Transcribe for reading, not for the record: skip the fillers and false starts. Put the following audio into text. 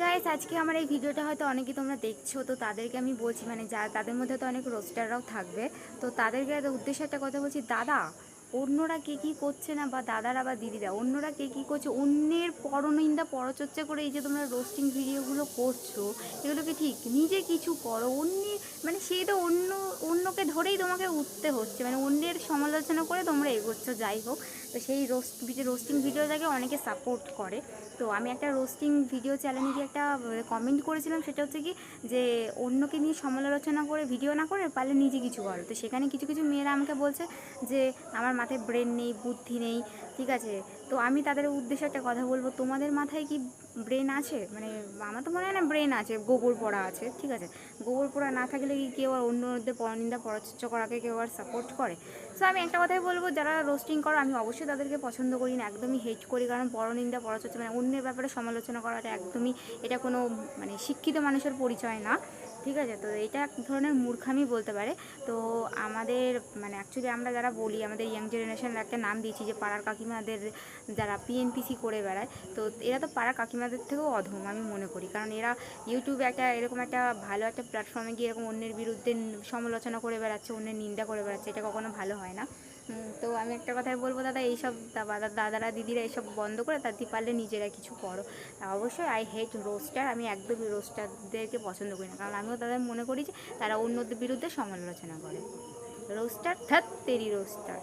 Guys, আজকে আমার এই ভিডিওটা হয়তো অনেকেই তোমরা দেখছো, তো তাদেরকে আমি বলছি, মানে যা তাদের মধ্যে তো অনেক রোস্টাররাও থাকবে, তো তাদেরকে উদ্দেশ্যে একটা কথা বলছি। দাদা, অন্যরা কে কী করছে না, বা দাদারা বা দিদিরা অন্যরা কে কী করছে, অন্যের পরনিন্দা পরচর্চা করে এই যে তোমরা রোস্টিং ভিডিওগুলো করছো, এগুলো কি ঠিক? নিজে কিছু করো। মানে সেই তো অন্যকে ধরেই তোমাকে উঠতে হচ্ছে, মানে অন্যের সমালোচনা করে তোমরা এগোচ্ছ। যাই হোক, তো সেই রোস্টিং ভিডিওটাকে অনেকে সাপোর্ট করে। তো আমি একটা রোস্টিং ভিডিও চ্যানেলে গিয়ে একটা কমেন্ট করেছিলাম, সেটা হচ্ছে কি, যে অন্যকে নিয়ে সমালোচনা করে ভিডিও না করে পারলে নিজে কিছু করো। তো সেখানে কিছু কিছু মেয়েরা আমাকে বলছে যে আমার মাথায় ব্রেন নেই, বুদ্ধি নেই। ঠিক আছে, তো আমি তাদের উদ্দেশ্যে একটা কথা বলবো, তোমাদের মাথায় কি ব্রেন আছে? মানে আমার তো মনে হয় না ব্রেন আছে, গোবর পড়া আছে। ঠিক আছে, গোবর পড়া না থাকলে কি কেউ আর অন্যদের পরনিন্দা পরচর্চা করাকে কেউ আর সাপোর্ট করে? সো আমি একটা কথাই বলবো, যারা রোস্টিং করো আমি অবশ্যই তাদেরকে পছন্দ করি না, একদমই হেট করি। কারণ পরনিন্দা পরচর্চা মানে অন্যের ব্যাপারে সমালোচনা করাটা একদমই, এটা কোনো মানে শিক্ষিত মানুষের পরিচয় না। ঠিক আছে, তো এটা এক ধরনের মূর্খামি বলতে পারে। তো আমাদের মানে অ্যাকচুয়ালি আমরা যারা বলি, আমাদের ইয়াং জেনারেশনের একটা নাম দিয়েছি যে পাড়ার কাকিমাদের, যারা পিএনপিসি করে বেড়ায়, তো এরা তো পাড়ার কাকিমাদের থেকেও অধম আমি মনে করি। কারণ এরা ইউটিউবে একটা এরকম একটা ভালো একটা প্ল্যাটফর্মে গিয়ে এরকম অন্যের বিরুদ্ধে সমালোচনা করে বেড়াচ্ছে, অন্যের নিন্দা করে বেড়াচ্ছে, এটা কখনো ভালো হয় না। তো আমি একটা কথাই বলবো, দাদা এইসব দাদারা দিদিরা এইসব বন্ধ করে তাদের পারলে নিজেরা কিছু করো। অবশ্যই আই হেট রোস্টার, আমি একদমই রোস্টারদেরকে পছন্দ করি না, কারণ আমিও তাদের মনে করি যে তারা অন্যদের বিরুদ্ধে সমালোচনা করে। রোস্টার, ধ্যাৎ তেরি রোস্টার।